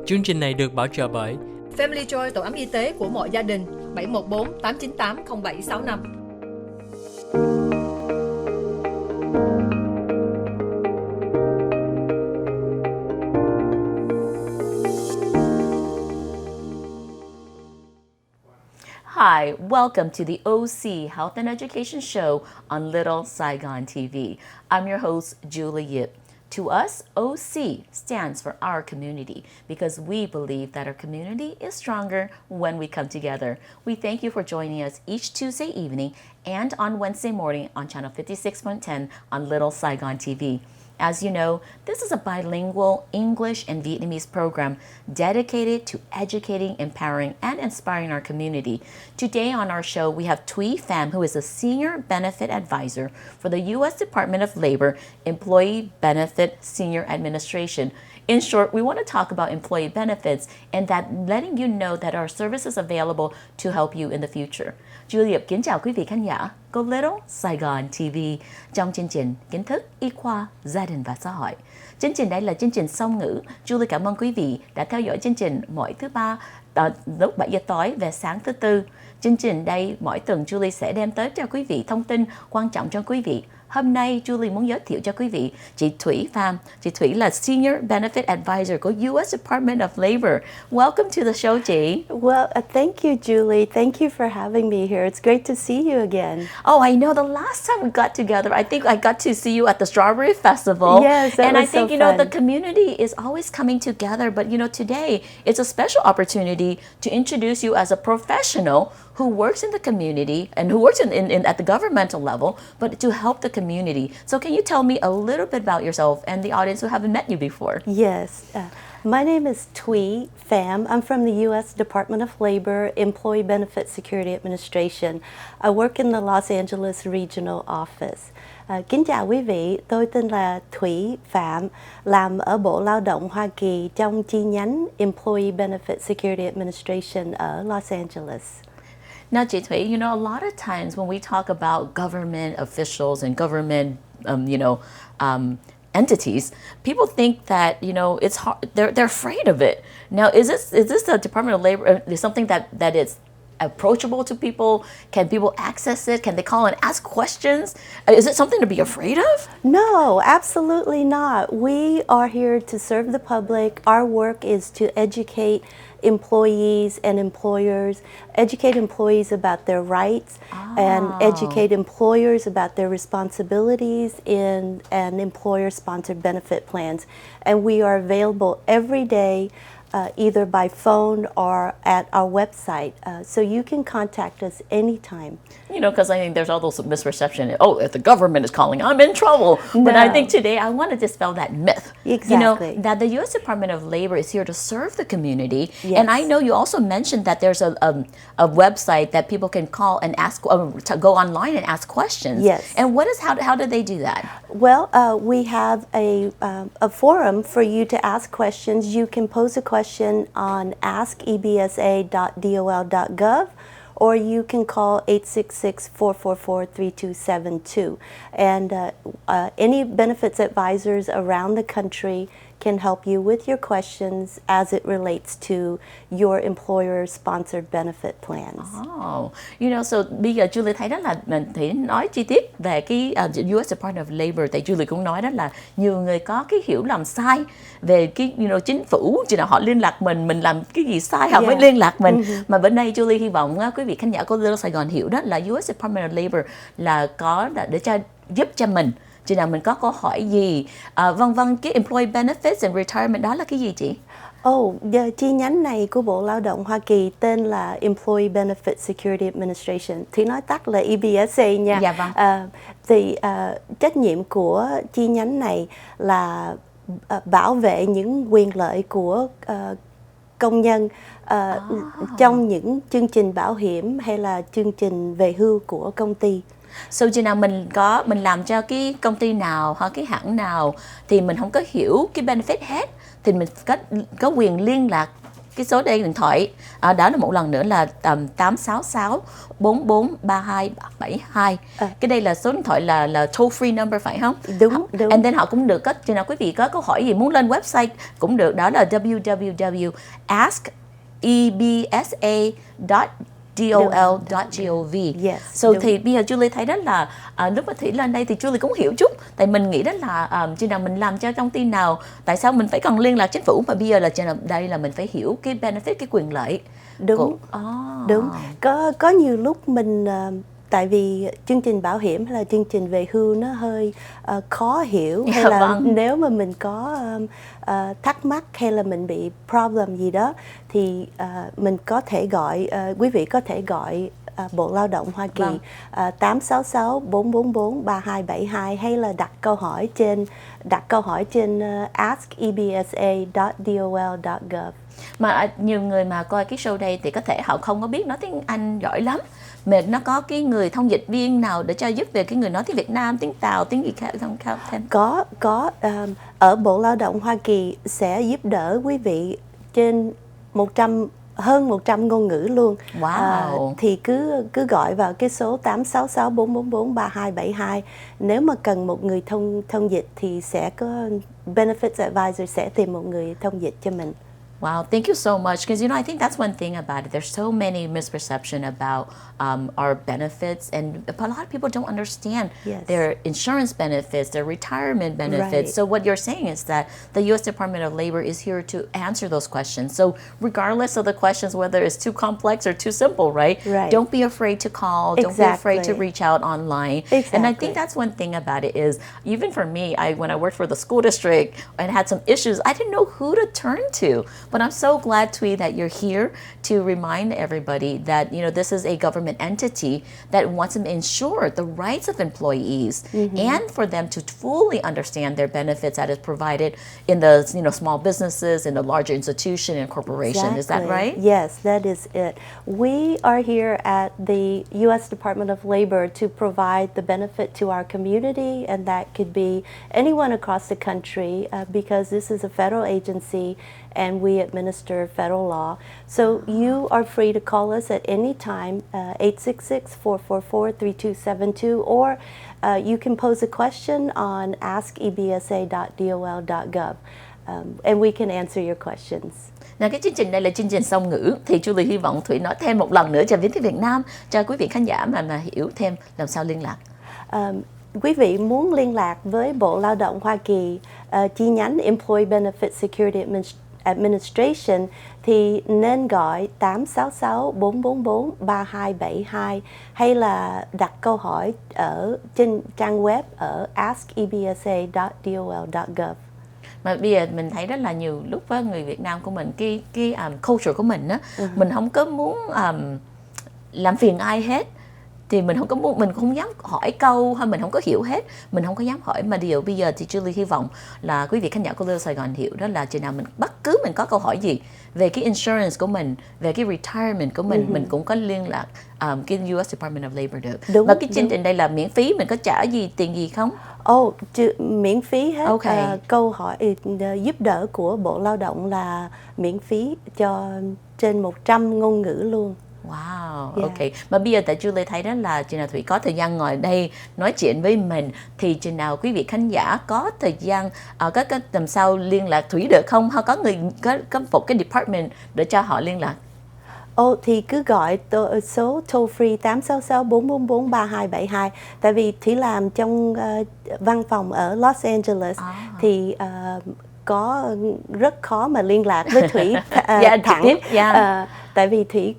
Chương trình này được bảo trợ bởi Family Joy, tổ ấm y tế của mọi gia đình, 714 898 0765. Hi, welcome to the OC Health and Education Show on Little Saigon TV. I'm your host, Julie Yip. To us, OC stands for our community because we believe that our community is stronger when we come together. We thank you for joining us each Tuesday evening and on Wednesday morning on channel 56.10 on Little Saigon TV. As you know, this is a bilingual English and Vietnamese program dedicated to educating, empowering, and inspiring our community. Today on our show, we have THUY PHAM, who is a Senior Benefit Advisor for the U.S. Department of Labor Employee Benefit Senior Administration. In short, we want to talk about employee benefits and that letting you know that our service is available to help you in the future. Julie kính chào quý vị khán giả của Little Saigon TV trong chương trình kiến thức y khoa, gia đình và xã hội. Chương trình đây là chương trình song ngữ. Julie cảm ơn quý vị đã theo dõi chương trình mỗi thứ ba lúc 7 giờ tối và sáng thứ tư. Chương trình đây mỗi tuần Julie sẽ đem tới cho quý vị thông tin quan trọng cho quý vị. Hôm nay Julie muốn giới thiệu cho quý vị chị THUY PHAM. Chị THUY là Senior Benefit Advisor của US Department of Labor. Welcome to the show, chị. Well, thank you, Julie. Thank you for having me here. It's great to see you again. Oh, I know. The last time we got together, I think I got to see you at the Strawberry Festival. Yes, that and was I think, so you know, fun. the community is always coming together. But, you know, today it's a special opportunity to introduce you as a professional who works in the community and who works at the governmental level, but to help the community. So can you tell me a little bit about yourself and the audience who haven't met you before? Yes. My name is THUY PHAM. I'm from the U.S. Department of Labor Employee Benefit Security Administration. I work in the Los Angeles Regional Office. Kính chào quý vị, tôi tên là THUY PHAM, làm ở Bộ Lao động Hoa Kỳ trong chi nhánh Employee Benefit Security Administration ở Los Angeles. Now, THUY, you know, a lot of times when we talk about government officials and government, entities, people think that, you know, it's hard. They're afraid of it. Now, is this the Department of Labor? Is something that is approachable to people? Can people access it? Can they call and ask questions? Is it something to be afraid of? No, absolutely not. We are here to serve the public. Our work is to educate employees and employers, educate employees about their rights and educate employers about their responsibilities in an employer-sponsored benefit plans. And we are available every day, either by phone or at our website. So you can contact us anytime. You know, because I think there's all those misperception. Oh, if the government is calling, I'm in trouble. No. But I think today I want to dispel that myth. Exactly. You know, that the U.S. Department of Labor is here to serve the community. Yes. And I know you also mentioned that there's a website that people can call and ask, to go online and ask questions. Yes. And how do they do that? Well, we have a forum for you to ask questions. You can pose a question on askebsa.dol.gov, or you can call 866-444-3272. And any benefits advisors around the country can help you with your questions as it relates to your employer-sponsored benefit plans. Oh, you know, so bây giờ Julie thấy đó là mình thì nói chi tiết về cái US Department of Labor. Tại Julie cũng nói đó là nhiều người có cái hiểu lầm sai về cái, you know, chính phủ, chỉ là họ liên lạc mình làm cái gì sai họ mới liên lạc mình. Mà bữa nay Julie hy vọng quý vị khán giả của Little Sài Gòn hiểu đó là US Department of Labor là có để giúp cho mình. Chị nào mình có câu hỏi gì, vân cái employee benefits and retirement đó là cái gì chị? Chi nhánh này của Bộ Lao động Hoa Kỳ tên là Employee Benefit Security Administration, thì nói tắt là EBSA nha. Dạ vâng. Trách nhiệm của chi nhánh này là bảo vệ những quyền lợi của công nhân trong những chương trình bảo hiểm hay là chương trình về hưu của công ty. So chừng nào mình làm cho cái công ty nào hoặc cái hãng nào thì mình không có hiểu cái benefit hết thì mình có quyền liên lạc cái số điện thoại đó là một lần nữa là 866 443272. Cái đây là số điện thoại là toll free number phải không? Đúng. And then họ cũng được có chừng nào quý vị có câu hỏi gì muốn lên website cũng được, đó là www.askebsa.dol.gov. Yes, So đúng. thì bây giờ Julie thấy đó là lúc mà Thủy lên đây thì Julie cũng hiểu chút, tại mình nghĩ đó là chừng nào mình làm cho công ty nào, tại sao mình phải còn liên lạc chính phủ, mà bây giờ là chừng nào đây là mình phải hiểu cái benefit, cái quyền lợi. Đúng. Đúng. Có nhiều lúc mình tại vì chương trình bảo hiểm hay là chương trình về hưu nó hơi khó hiểu, hay là vâng. nếu mà mình có thắc mắc hay là mình bị problem gì đó thì mình có thể gọi, quý vị có thể gọi Bộ Lao động Hoa Kỳ, Vâng. 866 444 3272, hay là đặt câu hỏi trên askebsa.dol.gov. Mà nhiều người mà coi cái show đây thì có thể họ không có biết nói tiếng Anh giỏi lắm, mà nó có cái người thông dịch viên nào để cho giúp về cái người nói tiếng Việt Nam, tiếng Tàu, tiếng gì khác không thêm? Có ở Bộ Lao động Hoa Kỳ sẽ giúp đỡ quý vị trên hơn 100 ngôn ngữ luôn. Wow. Thì cứ gọi vào cái số 866 444 3272. Nếu mà cần một người thông dịch thì sẽ có Benefits Advisor sẽ tìm một người thông dịch cho mình. Wow, thank you so much. Because, I think that's one thing about it. There's so many misperception about our benefits, and a lot of people don't understand Yes. their insurance benefits, their retirement benefits. Right. So what you're saying is that the U.S. Department of Labor is here to answer those questions. So regardless of the questions, whether it's too complex or too simple, right? Right. Don't be afraid to call. Don't be afraid to Exactly. reach out online. And I think that's one thing about it is, even for me, when I worked for the school district and had some issues, I didn't know who to turn to. But I'm so glad, THUY, that you're here to remind everybody that, this is a government entity that wants to ensure the rights of employees and for them to fully understand their benefits that is provided in the, small businesses, in the larger institution and corporation. Exactly. Is that right? Yes, that is it. We are here at the U.S. Department of Labor to provide the benefit to our community, and that could be anyone across the country because this is a federal agency and we administer federal law. So you are free to call us at any time, 866-444-3272, or you can pose a question on askebsa.dol.gov, and we can answer your questions. Cái chương trình này là chương trình song ngữ, thì Julie hy vọng Thủy nói thêm một lần nữa cho tiếng Việt Nam, cho quý vị khán giả mà hiểu thêm làm sao liên lạc. Quý vị muốn liên lạc với Bộ Lao động Hoa Kỳ, chi nhánh Employee Benefit Security Administration thì nên gọi 866 444 3272, hay là đặt câu hỏi ở trên trang web ở askebsa.dol.gov. Mà bây giờ mình thấy rất là nhiều lúc với người Việt Nam của mình, cái culture của mình á, mình không có muốn làm phiền ai hết, thì mình không dám hỏi câu, hay mình không có hiểu hết, mình không có dám hỏi. Mà điều bây giờ thì Julie hy vọng là quý vị khán giả của Little Sài Gòn hiểu đó là chừng nào mình có câu hỏi gì về cái insurance của mình, về cái retirement của mình cũng có liên lạc cái US Department of Labor được. Và cái chương trình đây là miễn phí, mình có trả tiền gì không? Miễn phí hết. Okay. Câu hỏi giúp đỡ của Bộ Lao động là miễn phí cho trên 100 ngôn ngữ luôn. Wow, Yeah. ok. Mà bây giờ tại Julie thấy đó là chừng nào Thủy có thời gian ngồi đây nói chuyện với mình, thì chừng nào quý vị khán giả có thời gian có làm sao liên lạc Thủy được không? Hay có một cái department để cho họ liên lạc? Thì cứ gọi số toll free 866 444 3272. Tại vì Thủy làm trong văn phòng ở Los Angeles thì có rất khó mà liên lạc với Thủy thẳng. Tại vì Thủy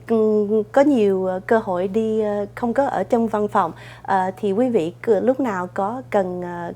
có nhiều cơ hội đi không có ở trong văn phòng, thì quý vị lúc nào có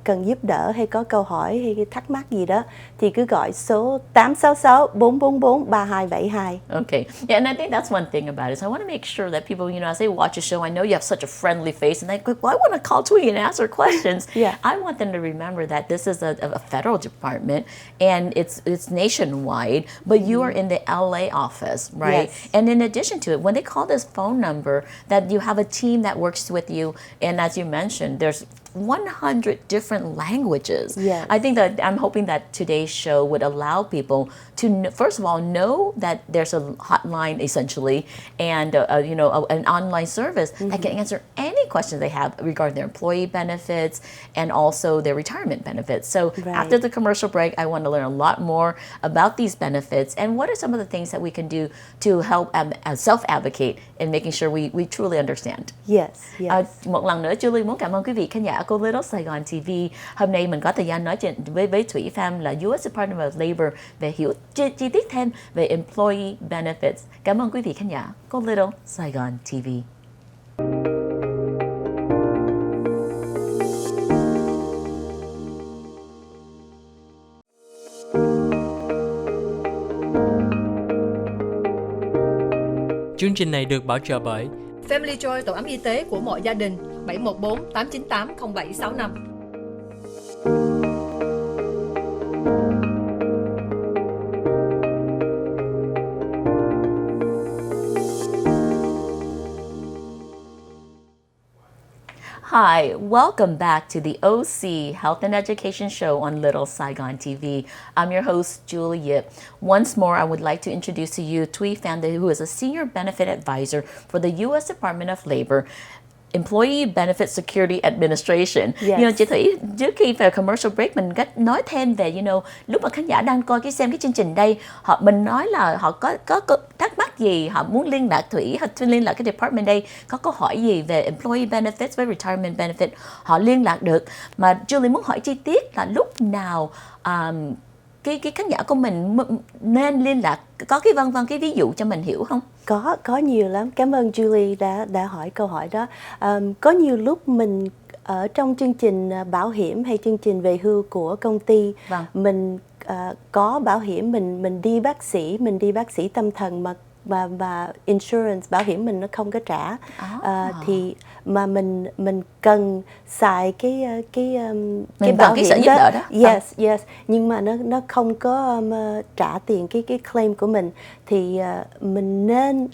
cần giúp đỡ hay có câu hỏi hay thắc mắc gì đó thì cứ gọi số 866 444 3272. Okay. Yeah, and I think that's one thing about it. So I want to make sure that people, as they watch the show, I know you have such a friendly face, and they go, well, I want to call THUY and ask her questions. Yeah. I want them to remember that this is a federal department, and it's nationwide, but you are in the LA office, right? Yes. And in addition to it, when they call this phone number, that you have a team that works with you, and as you mentioned, there's 100 different languages. Yes. I think that I'm hoping that today's show would allow people to, first of all, know that there's a hotline essentially, and an online service that can answer any questions they have regarding their employee benefits and also their retirement benefits. So after the commercial break, I want to learn a lot more about these benefits and what are some of the things that we can do to help self-advocate in making sure we truly understand. Yes, yes. Một lần nữa, Julie muốn cảm ơn quý vị khán giả của Little Saigon TV. Hôm nay mình có thời gian nói chuyện với THUY PHAM là US Department of Labor về hiểu chi tiết thêm về employee benefits. Cảm ơn quý vị khán giả của Little Saigon TV. Chương trình này được bảo trợ bởi Family Joy, tổ ấm y tế của mọi gia đình, 714-898-0765. Hi, welcome back to the OC Health and Education Show on Little Saigon TV. I'm your host, Julie Yip. Once more, I would like to introduce to you THUY PHAM, who is a Senior Benefit Advisor for the U.S. Department of Labor, Employee Benefit Security Administration. Yes. Chị Thủy, trước khi vào commercial break mình nói thêm về lúc mà khán giả đang coi xem cái chương trình đây, mình nói là họ có thắc mắc gì, họ muốn liên lạc Thủy, họ liên lạc cái department đây, có câu hỏi gì về employee benefits với retirement benefit, họ liên lạc được. Mà Julie muốn hỏi chi tiết là lúc nào cái khán giả của mình nên liên lạc, có cái cái ví dụ cho mình hiểu không? Có nhiều lắm. Cảm ơn Julie đã hỏi câu hỏi đó. Có nhiều lúc mình ở trong chương trình bảo hiểm hay chương trình về hưu của công ty, mình có bảo hiểm, mình đi bác sĩ tâm thần mà insurance bảo hiểm mình nó không có trả, thì mà mình cần xài cái bảo hiểm đó. Yes, nhưng mà nó không có trả tiền cái claim của mình, thì mình nên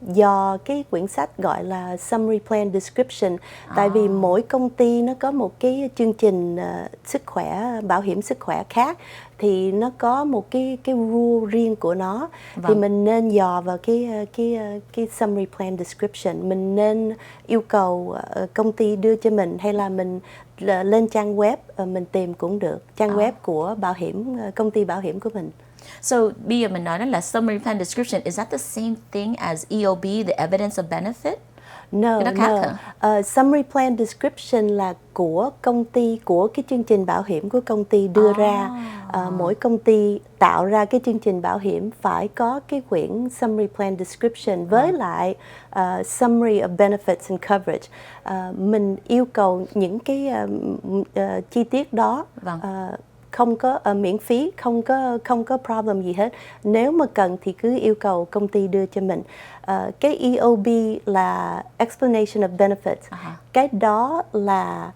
dò cái quyển sách gọi là Summary Plan Description. Tại vì mỗi công ty nó có một cái chương trình sức khỏe, bảo hiểm sức khỏe khác, thì nó có một cái rule riêng của nó. Thì mình nên dò vào cái Summary Plan Description. Mình nên yêu cầu công ty đưa cho mình, hay là mình lên trang web mình tìm cũng được, trang web của bảo hiểm, công ty bảo hiểm của mình. So, bây giờ mình nói đó là Summary Plan Description, is that the same thing as EOB, the Evidence of Benefit? No. Summary Plan Description là của công ty, của cái chương trình bảo hiểm của công ty đưa ra. Mỗi công ty tạo ra cái chương trình bảo hiểm phải có cái quyển Summary Plan Description với lại Summary of Benefits and Coverage. Mình yêu cầu những cái chi tiết đó không có miễn phí, không có problem gì hết. Nếu mà cần thì cứ yêu cầu công ty đưa cho mình. Cái EOB là Explanation of Benefits. Cái đó là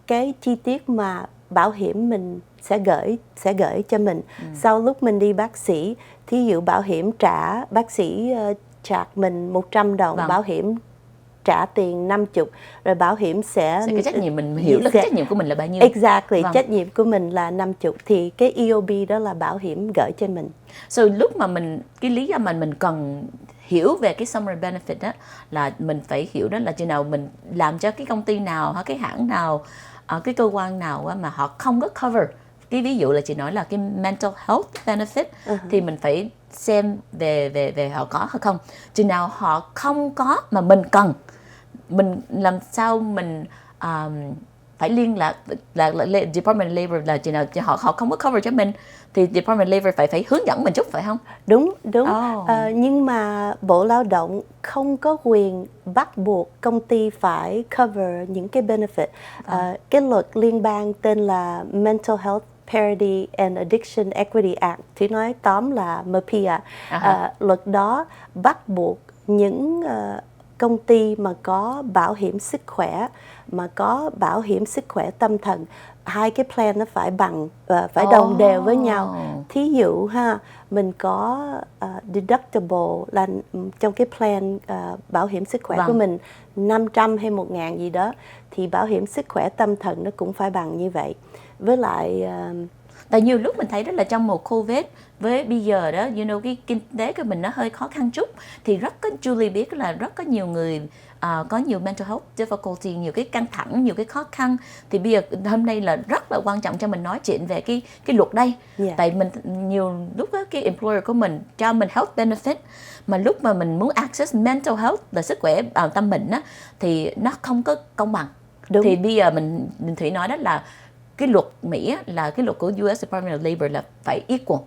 cái chi tiết mà bảo hiểm mình sẽ gửi cho mình. Sau lúc mình đi bác sĩ, thí dụ bảo hiểm trả, bác sĩ charge mình 100 đồng, bảo hiểm trả tiền 50, rồi bảo hiểm sẽ cái trách nhiệm mình hiểu là cái trách nhiệm của mình là bao nhiêu. Exactly, trách nhiệm của mình là 50, thì cái EOB đó là bảo hiểm gửi cho mình. So lúc mà cái lý do mà mình cần hiểu về cái summary benefit đó là mình phải hiểu đó là chừng nào mình làm cho cái công ty nào hay cái hãng nào, cái cơ quan nào mà họ không có cover. Cái ví dụ là chị nói là cái mental health benefit, thì mình phải xem về họ có hay không. Chừng nào họ không có mà mình cần, mình làm sao mình phải liên lạc là Department of Labor, là chừng nào họ không có cover cho mình thì Department of Labor phải hướng dẫn mình chút, phải không? Đúng. Nhưng mà Bộ Lao động không có quyền bắt buộc công ty phải cover những cái benefit. Cái luật liên bang tên là Mental Health Parity and Addiction Equity Act, thì nói tóm là MPEA. Luật đó bắt buộc những công ty mà có bảo hiểm sức khỏe mà có bảo hiểm sức khỏe tâm thần, hai cái plan nó phải phải đồng đều với nhau. Thí dụ ha, mình có deductible là trong cái plan bảo hiểm sức khỏe của mình 500 hay 1.000 gì đó, thì bảo hiểm sức khỏe tâm thần nó cũng phải bằng như vậy. Với lại tại nhiều lúc mình thấy đó là trong mùa Covid với bây giờ đó, cái kinh tế của mình nó hơi khó khăn chút, thì Julie biết là rất có nhiều người có nhiều mental health difficulty, nhiều cái căng thẳng, nhiều cái khó khăn. Thì bây giờ hôm nay là rất là quan trọng cho mình nói chuyện về cái luật đây. Tại mình nhiều lúc đó, cái employer của mình cho mình health benefit, mà lúc mà mình muốn access mental health là sức khỏe tâm mình á, thì nó không có công bằng. Đúng. Thì bây giờ mình Thủy nói đó là cái luật Mỹ á, là cái luật của US Department of Labor là phải equal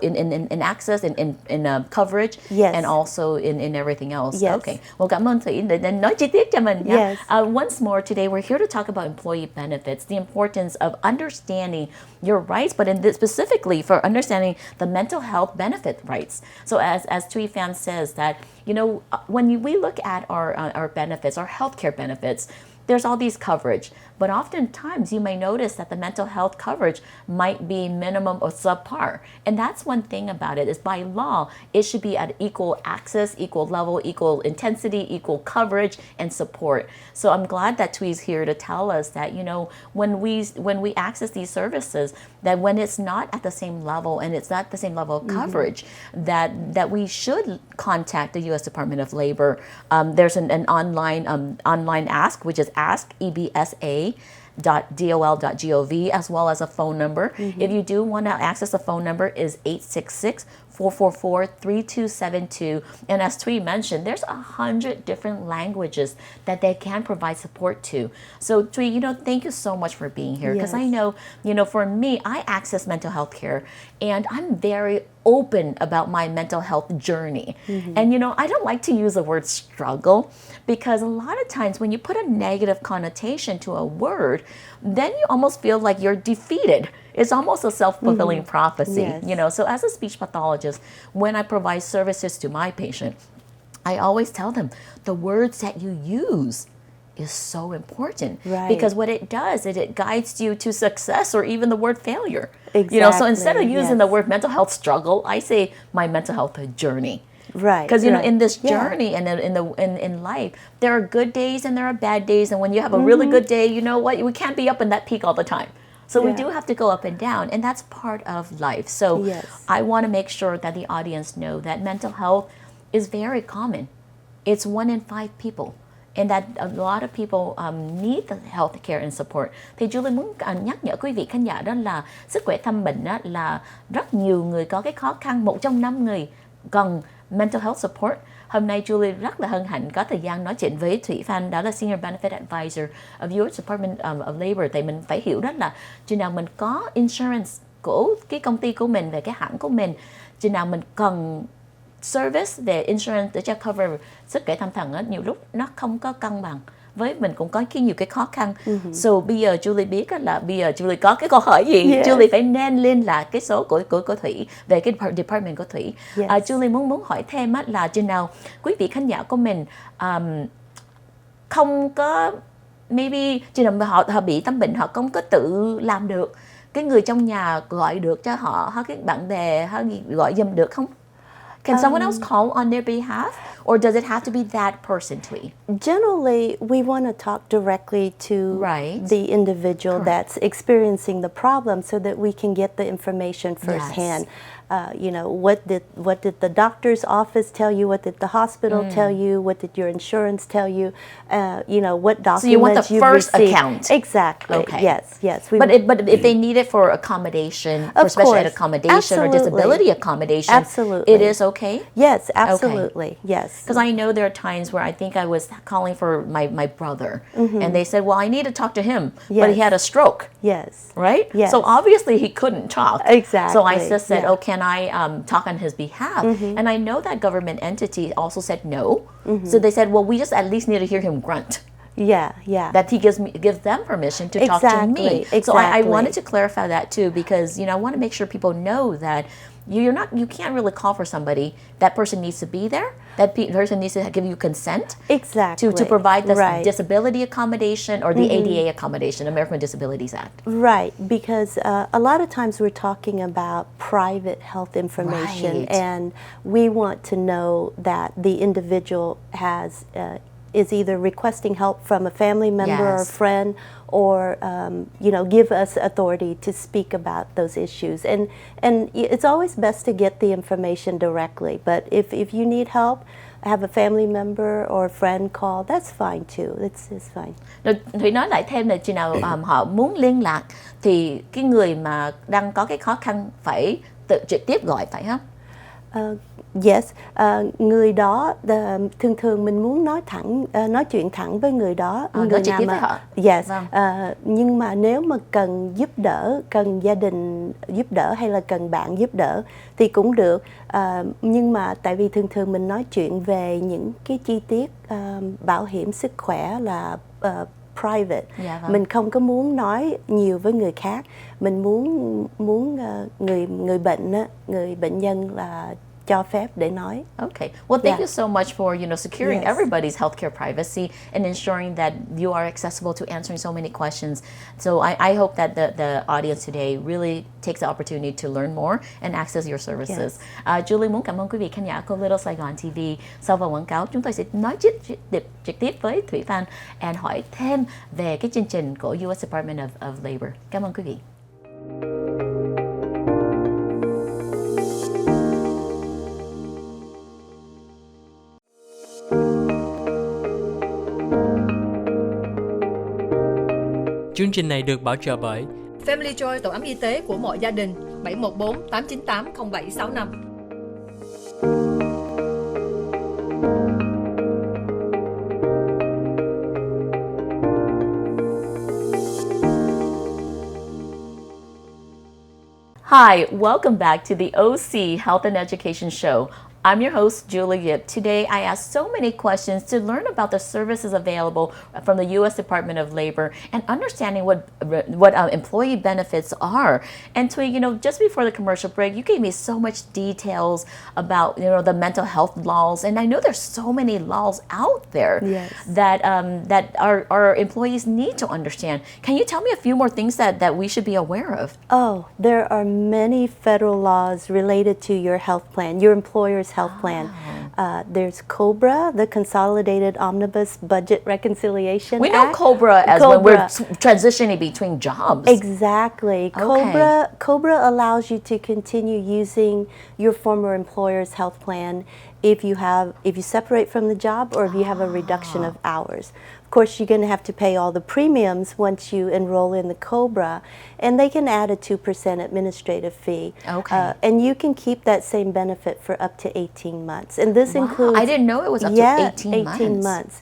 in access, in coverage, and also in everything else. Okay. Well, cảm ơn Thủy để nói chi tiết cho mình. Yeah. Once more today, we're here to talk about employee benefits, the importance of understanding your rights, but specifically for understanding the mental health benefit rights. So as THUY PHAM says that, when we look at our benefits, our healthcare benefits, there's all these coverage, but oftentimes you may notice that the mental health coverage might be minimum or subpar. And that's one thing about it, is by law, it should be at equal access, equal level, equal intensity, equal coverage and support. So I'm glad that THUY's here to tell us that, when we access these services, that when it's not at the same level and it's not the same level of coverage, that we should contact the U.S. Department of Labor. There's an online ask, which is askebsa.dol.gov, as well as a phone number. If you do want to access, the phone number is 866-444-3272. And as THUY mentioned, there's 100 different languages that they can provide support to. So THUY, thank you so much for being here, because I know, for me, I access mental health care, and I'm very open about my mental health journey. And I don't like to use the word struggle, because a lot of times when you put a negative connotation to a word, then you almost feel like you're defeated. It's almost a self-fulfilling prophecy. So as a speech pathologist, when I provide services to my patient, I always tell them the words that you use is so important, because what it does is it guides you to success, or even the word failure. Exactly. So instead of using the word mental health struggle, I say my mental health journey. Right. Because in this journey and in life, there are good days and there are bad days, and when you have a really good day, we can't be up in that peak all the time. So we do have to go up and down, and that's part of life. So I want to make sure that the audience know that mental health is very common. It's 1 in 5 people. And that a lot of people need the health care and support. Thì Julie muốn nhắc nhở quý vị khán giả đó là sức khỏe tâm mình đó là rất nhiều người có cái khó khăn, 1 trong 5 người cần mental health support. Hôm nay Julie rất là hân hạnh có thời gian nói chuyện với THUY PHAM, đó là Senior Benefit Advisor of US Department of Labor. Thì mình phải hiểu đó là chừng nào mình có insurance của cái công ty của mình, về cái hãng của mình, chừng nào mình cần service về insurance để cho cover sức khỏe tâm thần á, nhiều lúc nó không có cân bằng. Với mình cũng có nhiều cái khó khăn. So bây giờ Julie biết là bây giờ Julie có cái câu hỏi gì, Julie phải nên liên lạc cái số của THUY về cái department của THUY. Julie muốn hỏi thêm á, là chừng nào quý vị khán giả của mình không có, maybe chừng nào họ bị tâm bệnh, họ không có tự làm được, cái người trong nhà gọi được cho họ, hay cái bạn bè gọi giùm được không? Can someone else call on their behalf, or does it have to be that person, THUY? Generally, we want to talk directly to the individual that's experiencing the problem, so that we can get the information firsthand. What did the doctor's office tell you? What did the hospital tell you? What did your insurance tell you? What documents so you want the first received. Account. Exactly. Okay. Yes. But if they need it for accommodation, for special ed accommodation, or disability accommodation, it is okay? Yes, absolutely. Yes. Because I know there are times where I think I was calling for my brother, and they said, well, I need to talk to him, but he had a stroke. Yes. Right? Yes. So obviously he couldn't talk. Exactly. So I just said, oh, can I talk on his behalf? And I know that government entity also said no. So they said, well, we just at least need to hear him grunt. That he gives them permission to talk to me. So I wanted to clarify that too, because I want to make sure people know that you can't really call for somebody. That person needs to be there. That person needs to give you consent. Exactly. To provide the disability accommodation or the ADA accommodation, American with Disabilities Act. Right, because a lot of times we're talking about private health information, and we want to know that the individual is either requesting help from a family member or a friend, or give us authority to speak about those issues. And it's always best to get the information directly. But if you need help, have a family member or a friend call, that's fine too. It's fine. Rồi Thủy nói lại thêm là khi nào họ muốn liên lạc thì cái người mà đang có cái khó khăn phải tự trực tiếp gọi, phải không? Yes, người đó thường mình muốn nói chuyện thẳng với người đó, nói trực tiếp với họ. Yes, nhưng mà nếu mà cần giúp đỡ, cần gia đình giúp đỡ hay là cần bạn giúp đỡ thì cũng được. Nhưng mà tại vì thường mình nói chuyện về những cái chi tiết bảo hiểm sức khỏe là private, mình không có muốn nói nhiều với người khác. Mình muốn người bệnh á, người bệnh nhân là cho phép để nói. Okay. Well, thank you so much for securing everybody's healthcare privacy and ensuring that you are accessible to answering so many questions. So I hope that the audience today really takes the opportunity to learn more and access your services. Julie muốn cảm ơn quý vị khán giả của Little Saigon TV. Sau vòng quảng cáo, chúng tôi sẽ nói trực tiếp với Thủy Phan and hỏi thêm về cái chương trình của US Department of Labor. Cảm ơn quý vị. Chương trình này được bảo trợ bởi Family Joy, tổ ấm y tế của mọi gia đình, 714-898-0765. Hi, welcome back to the OC Health and Education Show. I'm your host, Julie Yip. Today, I asked so many questions to learn about the services available from the U.S. Department of Labor and understanding what employee benefits are. And THUY, just before the commercial break, you gave me so much details about, the mental health laws. And I know there's so many laws out there that our employees need to understand. Can you tell me a few more things that we should be aware of? Oh, there are many federal laws related to your health plan, your employer's health plan. There's COBRA, the Consolidated Omnibus Budget Reconciliation We know Act. COBRA as when we're transitioning between jobs. Exactly. COBRA allows you to continue using your former employer's health plan if you separate from the job or if you have a reduction of hours. Of course, you're going to have to pay all the premiums once you enroll in the COBRA, and they can add a 2% administrative fee. Okay. And you can keep that same benefit for up to 18 months. And this includes... I didn't know it was up to 18 months.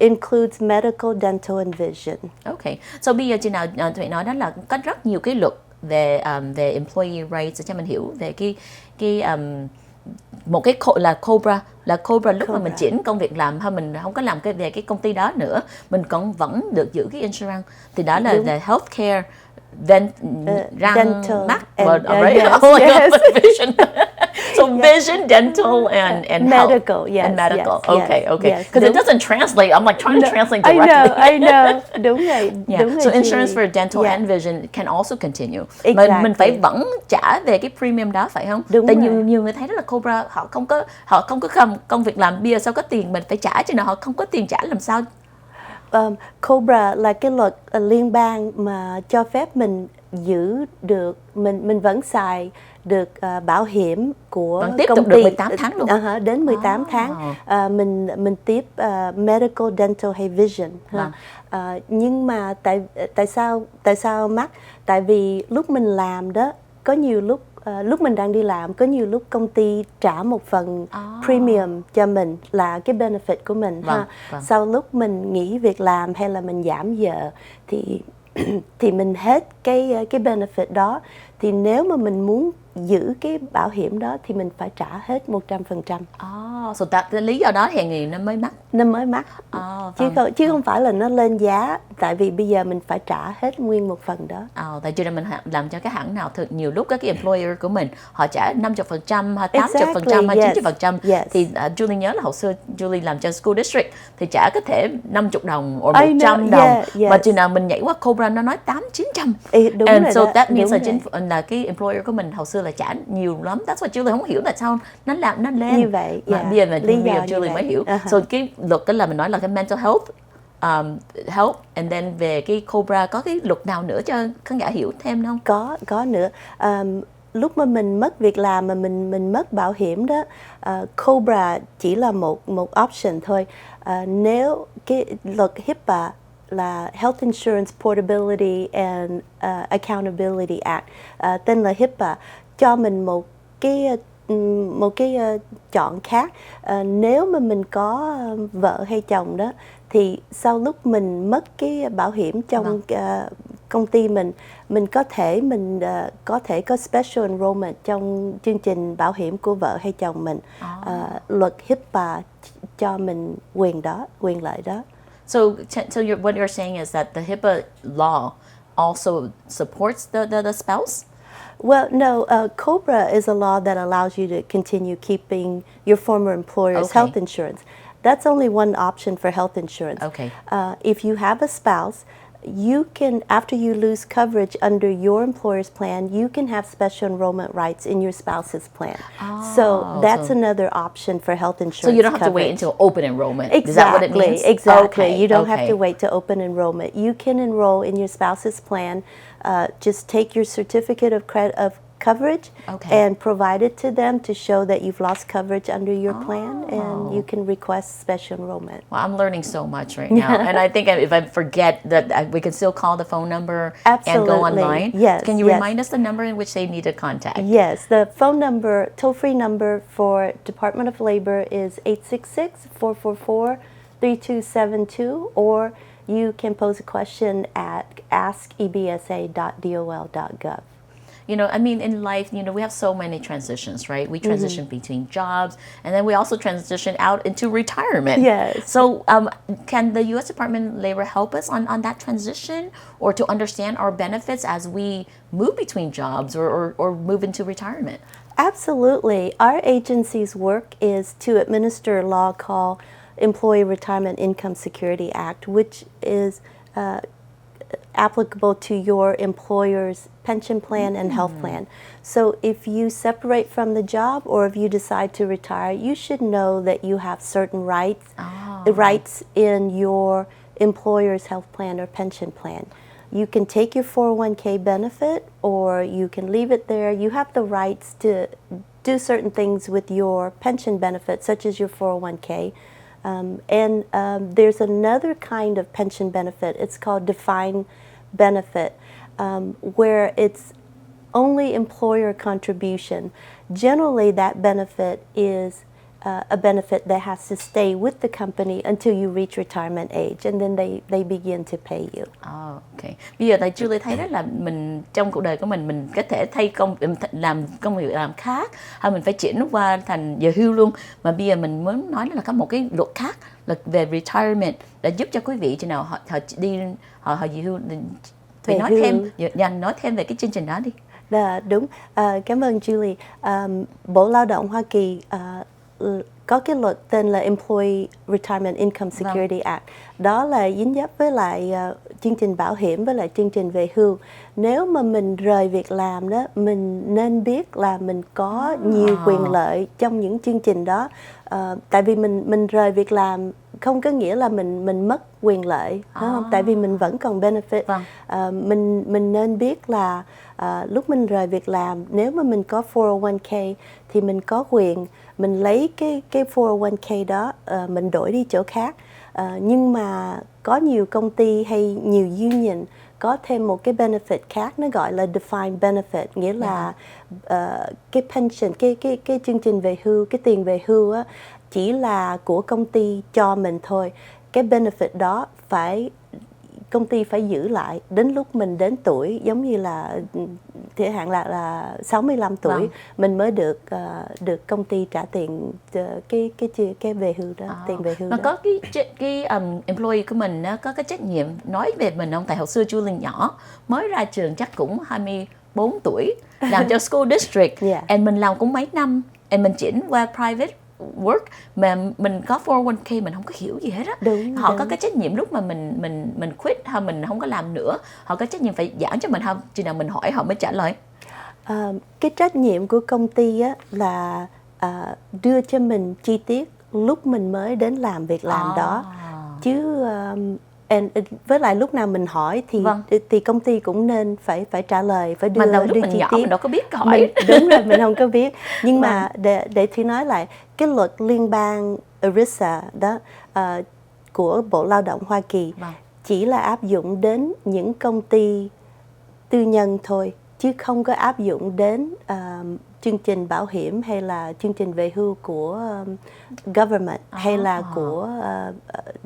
Includes medical, dental, and vision. Okay. So bây giờ chị nào Thủy nói đó là có rất nhiều cái luật về employee rights cho mình hiểu về cái một cái là COBRA lúc mà mình chuyển công việc làm hay mình không có làm về cái công ty đó nữa, mình vẫn được giữ cái insurance, thì đó là the healthcare, răng, dental, mắt, vision. So vision, dental, and medical, health. And medical. Yes, Okay. Because it doesn't translate. I'm like trying to translate directly. I know. Đúng rồi. So insurance for dental and vision can also continue. Exactly. Mình phải vẫn trả về cái premium đó, phải không? Tại nhiều người thấy đó là COBRA họ không có công việc làm, bây giờ sao có tiền mình phải trả, cho nên họ không có tiền trả làm sao? COBRA là cái luật liên bang mà cho phép mình giữ được, mình vẫn xài được bảo hiểm của vẫn tiếp công tục ty được 18 tháng luôn. Đến 18 tháng. Mình tiếp medical, dental hay vision. Nhưng mà tại sao mắc? Tại vì lúc mình làm đó, có nhiều lúc mình đang đi làm, có nhiều lúc công ty trả một phần premium cho mình là cái benefit của mình. Sau lúc mình nghỉ việc làm hay là mình giảm giờ thì mình hết cái benefit đó, thì nếu mà mình muốn giữ cái bảo hiểm đó thì mình phải trả hết 100%. So cái lý do đó thì nó mới mắc. Nó mới mắc. Chứ không phải là nó lên giá, tại vì bây giờ mình phải trả hết nguyên một phần đó. Tại cho nên mình làm cho cái hãng nào nhiều lúc các cái employer của mình họ trả 50% hay 80% hay 90%. Thì Julie nhớ là hồi xưa Julie làm cho school district thì trả có thể 50 đồng hoặc 100 đồng, mà chừng nào mình nhảy qua Cobra nó nói 800-900. Đúng And rồi so đó, that means đúng là cái employer của mình hồi xưa là trả nhiều lắm. That's what Julie không hiểu là sao nó lên như vậy. Bây giờ Julie mới hiểu. So cái luật đó là mình nói là cái mental health, and then về cái Cobra có cái luật nào nữa cho khán giả hiểu thêm không? Có nữa. Lúc mà mình mất việc làm mà mình mất bảo hiểm đó, Cobra chỉ là một option thôi. Nếu cái luật HIPAA là Health Insurance Portability and Accountability Act, tên là HIPAA, cho mình một cái chọn khác. Nếu mà mình có vợ hay chồng đó, thì sau lúc mình mất cái bảo hiểm trong công ty mình có thể có special enrollment trong chương trình bảo hiểm của vợ hay chồng mình. Luật HIPAA cho mình quyền lợi đó. So what you're saying is that the HIPAA law also supports the spouse? Well, no, Cobra is a law that allows you to continue keeping your former employer's health insurance. That's only one option for health insurance. If you have a spouse, you can, after you lose coverage under your employer's plan, you can have special enrollment rights in your spouse's plan. So that's another option for health insurance. So you don't have to wait until open enrollment. Exactly. Is that what it means? Exactly. You don't have to wait to open enrollment. You can enroll in your spouse's plan. Just take your certificate of coverage and provide it to them to show that you've lost coverage under your plan, and you can request special enrollment. Well, I'm learning so much right now, and I think if I forget that we can still call the phone number and go online. Yes. Can you remind us the number in which they need to contact? Yes, the phone number, toll-free number for Department of Labor is 866-444-3272, or you can pose a question at askebsa.dol.gov. You know, I mean, in life, you know, we have so many transitions, right? We transition between jobs, and then we also transition out into retirement. Yes. So can the U.S. Department of Labor help us on that transition, or to understand our benefits as we move between jobs or move into retirement? Absolutely. Our agency's work is to administer a law called Employee Retirement Income Security Act, which is applicable to your employer's pension plan and health plan. So if you separate from the job or if you decide to retire, you should know that you have certain rights in your employer's health plan or pension plan. You can take your 401k benefit or you can leave it there. You have the rights to do certain things with your pension benefit, such as your 401k. There's another kind of pension benefit. It's called defined benefit, where it's only employer contribution. Generally, that benefit is a benefit that has to stay with the company until you reach retirement age, and then they begin to pay you. Okay. Bây giờ tại Julie thấy đó là mình trong cuộc đời của mình có thể làm công việc làm khác, hay mình phải chuyển nó qua thành giờ hưu luôn. Mà bây giờ mình muốn nói là có một cái luật khác là về retirement để giúp cho quý vị khi nào họ về hưu. Thì nói thêm về cái chương trình đó đi. Đúng. Cảm ơn Julie. Bộ Lao động Hoa Kỳ có cái luật tên là Employee Retirement Income Security Act. Đó là dính dấp với lại chương trình bảo hiểm với lại chương trình về hưu. Nếu mà mình rời việc làm đó, mình nên biết là mình có nhiều quyền lợi trong những chương trình đó. Tại vì mình rời việc làm không có nghĩa là mình mất quyền lợi, không? Tại vì mình vẫn còn benefit. Mình nên biết là lúc mình rời việc làm, nếu mà mình có 401k thì mình có quyền mình lấy cái 401k đó, mình đổi đi chỗ khác. Nhưng mà có nhiều công ty hay nhiều union có thêm một cái benefit khác, nó gọi là defined benefit, nghĩa là cái pension, cái chương trình về hưu, cái tiền về hưu á, chỉ là của công ty cho mình thôi. Cái benefit đó công ty phải giữ lại đến lúc mình đến tuổi, giống như là thì hạn là 65 tuổi Vâng. mình mới được công ty trả tiền cái về hưu đó, tiền về hưu Mà đó. có cái employee của mình á, có cái trách nhiệm nói về mình không? Tại hồi xưa Julie nhỏ mới ra trường chắc cũng 24 tuổi làm cho school district, Yeah. and mình làm cũng mấy năm, and mình chuyển qua private work mà mình có 401k mình không có hiểu gì hết á. Họ có cái trách nhiệm lúc mà mình quit hay mình không có làm nữa, họ có trách nhiệm phải giảng cho mình không? Chừng nào mình hỏi họ mới trả lời. Cái trách nhiệm của công ty á là đưa cho mình chi tiết lúc mình mới đến làm việc làm đó, chứ với lại lúc nào mình hỏi thì công ty cũng nên phải trả lời, phải đưa Mà lúc đưa mình chi nhỏ tiết. mình đâu có biết hỏi. Đúng rồi, mình không có biết. Nhưng mà để Thúy nói lại, cái luật liên bang ERISA đó của Bộ Lao động Hoa Kỳ chỉ là áp dụng đến những công ty tư nhân thôi, chứ không có áp dụng đến chương trình bảo hiểm hay là chương trình về hưu của government hay là của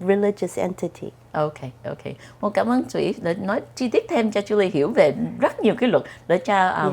religious entity. Okay. Well, cảm ơn Thủy để nói chi tiết thêm cho Julie hiểu về rất nhiều cái luật để cho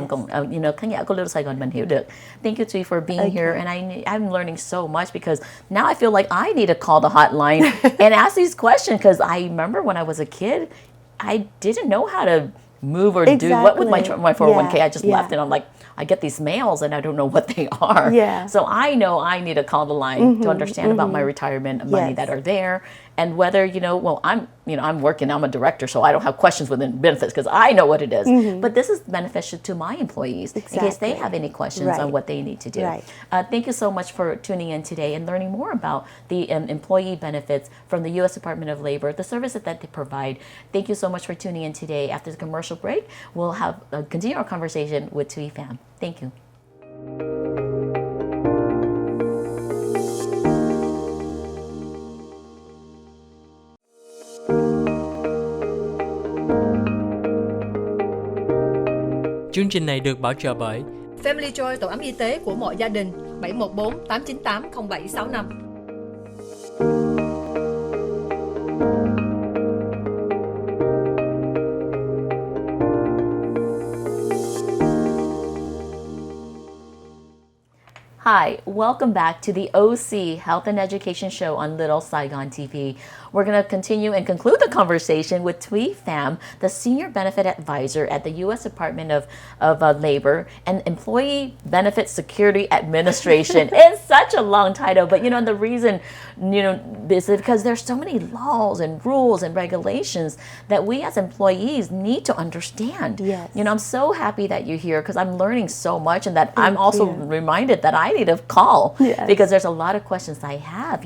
khán giả của Little Saigon mình hiểu được. Thank you Thủy for being here, and I'm learning so much because now I feel like I need to call the hotline and ask these questions, because I remember when I was a kid, I didn't know how to move or do what with my 401k. I just left, and I'm like, I get these mails and I don't know what they are. Yeah. So I know I need to call the line to understand about my retirement money that are there, and whether I'm working, I'm a director, so I don't have questions within benefits because I know what it is. But this is beneficial to my employees in case they have any questions on what they need to do. Right. Thank you so much for tuning in today and learning more about the employee benefits from the U.S. Department of Labor, the services that they provide. Thank you so much for tuning in today. After the commercial break, we'll have continue our conversation with THUY PHAM. Thank you. Chương trình này được bảo trợ bởi Family Joy, tổ ấm y tế của mọi gia đình, 714 898 0765. Hi, welcome back to the OC Health and Education Show on Little Saigon TV. We're going to continue and conclude the conversation with THUY PHAM, the Senior Benefit Advisor at the U.S. Department of Labor and Employee Benefit Security Administration. It's such a long title, but the reason, is because there's so many laws and rules and regulations that we as employees need to understand. Yes. I'm so happy that you're here because I'm learning so much, and that I'm also reminded that I need to call because there's a lot of questions I have,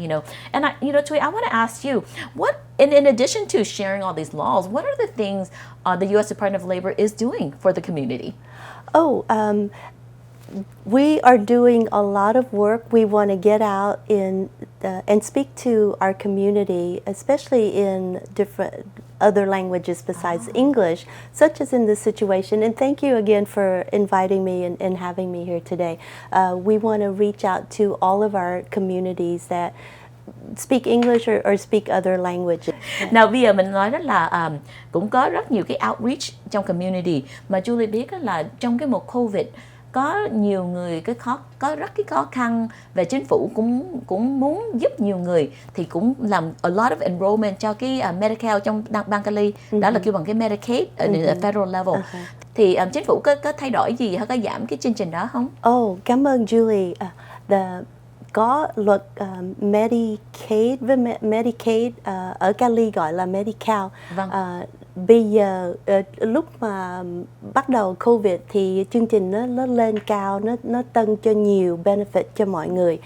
And THUY, I want to ask you, what, in addition to sharing all these laws, what are the things the U.S. Department of Labor is doing for the community? We are doing a lot of work. We want to get out and speak to our community, especially in different other languages besides English, such as in this situation. And thank you again for inviting me and having me here today. We want to reach out to all of our communities that speak English or speak other languages. Nào bây giờ mình nói đó là cũng có rất nhiều cái outreach trong community mà Julie biết là trong cái mùa Covid có nhiều người có rất cái khó khăn về chính phủ cũng muốn giúp nhiều người, thì cũng làm a lot of enrollment cho cái Medicare trong bang Cali, đó là kêu bằng cái Medicaid ở federal level. Thì chính phủ có thay đổi gì hay có giảm cái chương trình đó không? Cảm ơn Julie. Có luật Medicaid với Medicaid ở Cali gọi là Medi-Cal. Bây giờ lúc mà bắt đầu Covid thì chương trình nó lên cao, nó tăng cho nhiều benefit cho mọi người.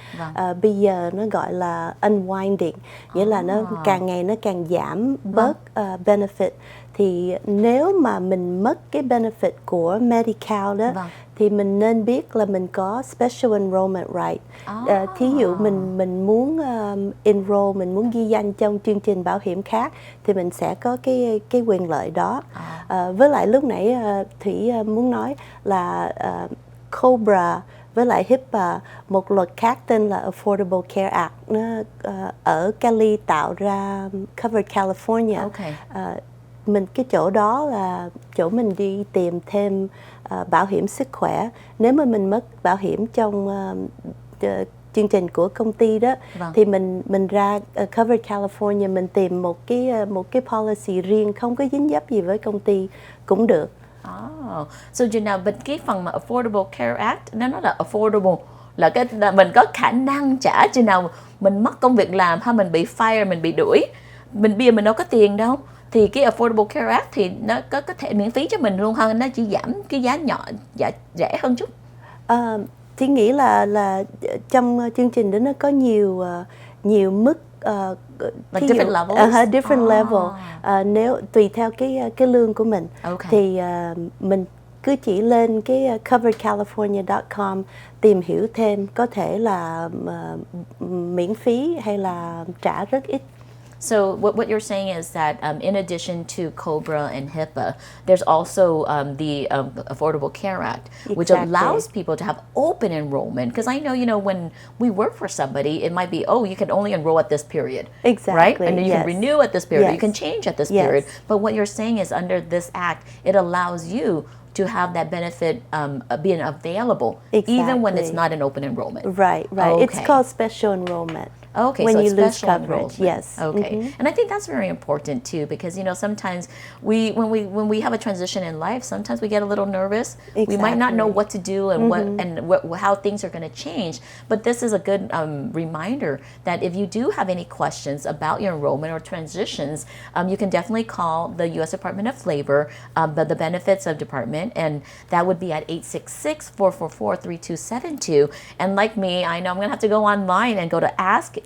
Bây giờ nó gọi là unwinding, nghĩa là nó càng ngày nó càng giảm bớt benefit. Thì nếu mà mình mất cái benefit của Medi-Cal đó thì mình nên biết là mình có special enrollment right. Thí dụ mình muốn enroll, mình muốn ghi danh trong chương trình bảo hiểm khác thì mình sẽ có cái quyền lợi đó. Với lại lúc nãy Thủy muốn nói là COBRA với lại HIPAA, một luật khác tên là Affordable Care Act, nó ở Cali tạo ra Covered California. cái chỗ đó là chỗ mình đi tìm thêm bảo hiểm sức khỏe. Nếu mà mình mất bảo hiểm trong chương trình của công ty đó, thì mình ra Cover California, mình tìm một cái policy riêng không có dính dấp gì với công ty cũng được. Oh, so now, but cái phần mà Affordable Care Act nó là affordable, là cái là mình có khả năng trả chừng nào mình mất công việc làm hay mình bị fire, mình bị đuổi, bây giờ mình đâu có tiền đâu, thì cái Affordable Care Act thì nó có thể miễn phí cho mình luôn hơn, nó chỉ giảm cái giá nhỏ, rẻ hơn chút. Chị nghĩ là trong chương trình đó nó có nhiều mức Like different levels. Different level. Nếu tùy theo cái lương của mình, thì mình cứ chỉ lên cái covercalifornia.com tìm hiểu thêm, có thể là miễn phí hay là trả rất ít. So what you're saying is that in addition to COBRA and HIPAA, there's also the Affordable Care Act, which allows people to have open enrollment. Because I know, when we work for somebody, it might be, you can only enroll at this period. Exactly. Right? And then you can renew at this period. Yes. You can change at this period. But what you're saying is under this act, it allows you to have that benefit being available, even when it's not an open enrollment. Right. Okay. It's called special enrollment. Okay, when so you it's lose special coverage, enrollment. yes. Okay, and I think that's very important too, because sometimes when we have a transition in life, sometimes we get a little nervous. We might not know what to do and how things are going to change. But this is a good reminder that if you do have any questions about your enrollment or transitions, you can definitely call the U.S. Department of Labor, the Benefits of Department, and that would be at 866-444-3272. And like me, I know I'm going to have to go online and go to askebsa.dll.gov.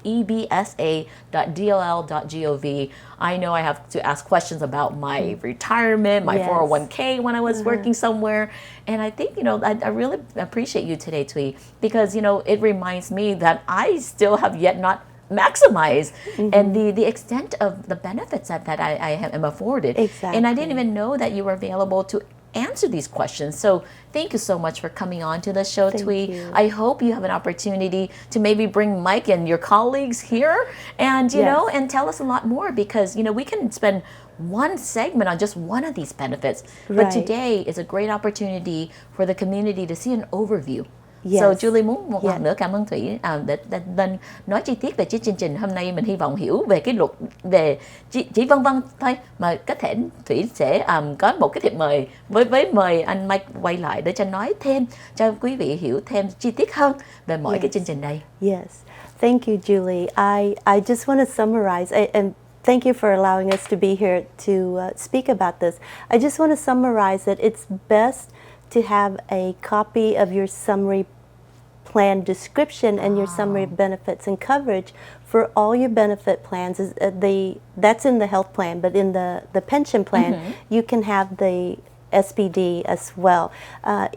I know I have to ask questions about my retirement, my 401k when I was working somewhere. And I think, I really appreciate you today, THUY, because, it reminds me that I still have yet not maximized and the extent of the benefits that I am afforded. Exactly. And I didn't even know that you were available to answer these questions. So thank you so much for coming on to the show, THUY. I hope you have an opportunity to maybe bring Mike and your colleagues here and, and tell us a lot more, because, we can spend one segment on just one of these benefits. But today is a great opportunity for the community to see an overview. So Julie muốn một lần nữa cảm ơn Thủy để nói chi tiết về chương trình hôm nay. Mình hy vọng hiểu về cái luật, về chỉ vân vân thôi, mà có thể Thủy sẽ có một cái thiệp mời với mời anh Mike quay lại để cho nói thêm cho quý vị hiểu thêm chi tiết hơn về mỗi cái chương trình này. Yes, thank you, Julie. I just want to summarize and thank you for allowing us to be here to speak about this. I just want to summarize that it's best to have a copy of your summary plan description and your summary of benefits and coverage for all your benefit plans. That's in the health plan, but in the pension plan, you can have the SPD as well.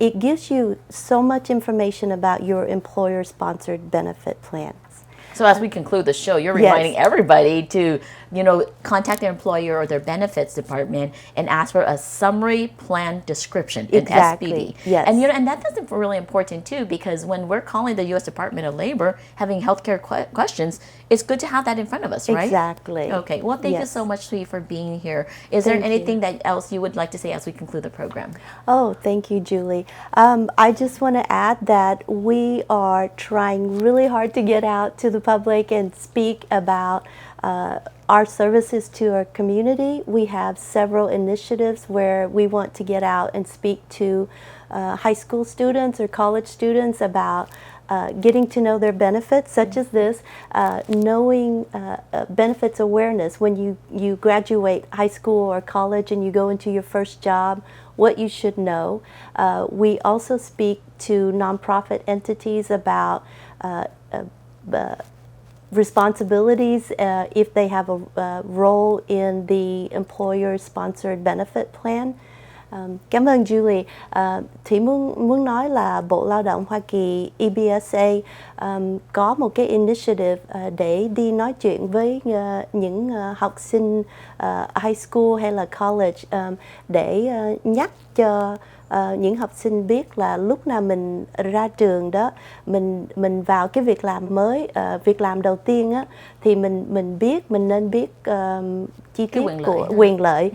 It gives you so much information about your employer-sponsored benefit plans. So as we conclude the show, you're reminding everybody to, contact their employer or their benefits department and ask for a summary plan description, an SPD. Yes. And that's really important too, because when we're calling the U.S. Department of Labor, having healthcare questions, it's good to have that in front of us, right? Exactly. Okay. Well, thank you so much, THUY, for being here. Is there anything that else you would like to say as we conclude the program? Oh, thank you, Julie. I just want to add that we are trying really hard to get out to the public and speak about our services to our community. We have several initiatives where we want to get out and speak to high school students or college students about getting to know their benefits, such as this, knowing benefits awareness when you graduate high school or college and you go into your first job, what you should know. We also speak to nonprofit entities about responsibilities if they have a role in the employer-sponsored benefit plan. Cảm ơn Julie. Thì muốn nói là Bộ Lao động Hoa Kỳ EBSA có một cái initiative để đi nói chuyện với những học sinh high school hay là college để nhắc cho những học sinh biết là lúc nào mình ra trường đó, mình vào cái việc làm mới, việc làm đầu tiên á, thì mình nên biết chi tiết của quyền lợi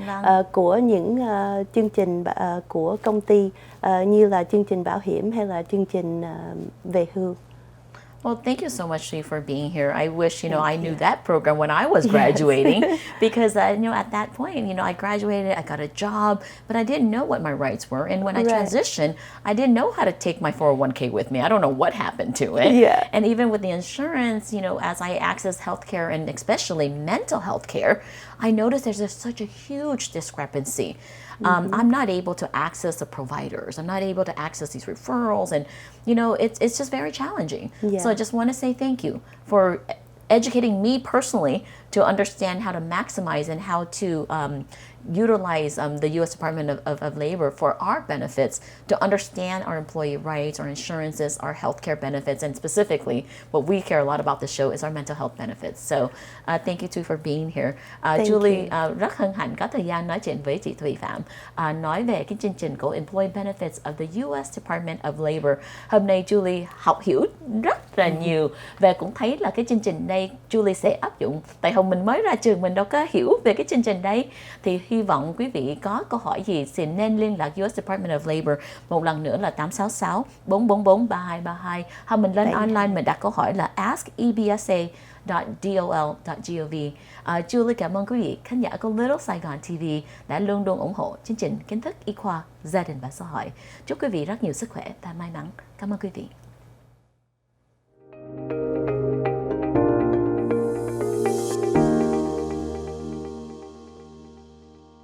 của những chương trình của công ty, như là chương trình bảo hiểm hay là chương trình về hưu. Well, thank you so much, Thuy, for being here. I wish, I knew that program when I was graduating because, at that point, I graduated, I got a job, but I didn't know what my rights were. And when I transitioned, I didn't know how to take my 401k with me. I don't know what happened to it. Yeah. And even with the insurance, as I access healthcare and especially mental health care, I noticed there's just such a huge discrepancy. I'm not able to access the providers. I'm not able to access these referrals. And, it's just very challenging. Yeah. So I just want to say thank you for educating me personally to understand how to maximize and how to utilize the U.S. Department of Labor for our benefits, to understand our employee rights, our insurances, our healthcare benefits, and specifically what we care a lot about the show is our mental health benefits. So thank you, Thuy, for being here. Julie rất hân hạnh có thời gian nói chuyện với chị Thuy Phạm, nói về cái chương trình của Employee Benefits of the U.S. Department of Labor. Hôm nay Julie học hiểu rất là nhiều và cũng thấy là cái chương trình đây Julie sẽ áp dụng. Tại hôm mình mới ra trường mình đâu có hiểu về cái chương trình đấy, thì hy vọng quý vị có câu hỏi gì thì nên liên lạc US Department of Labor. Một lần nữa là 866-444-3232, hoặc mình lên online mình đặt câu hỏi là askebsa.dol.gov. Julie cảm ơn quý vị khán giả của Little Saigon TV đã luôn luôn ủng hộ chương trình kiến thức y khoa gia đình và xã hội. Chúc quý vị rất nhiều sức khỏe và may mắn. Cảm ơn quý vị.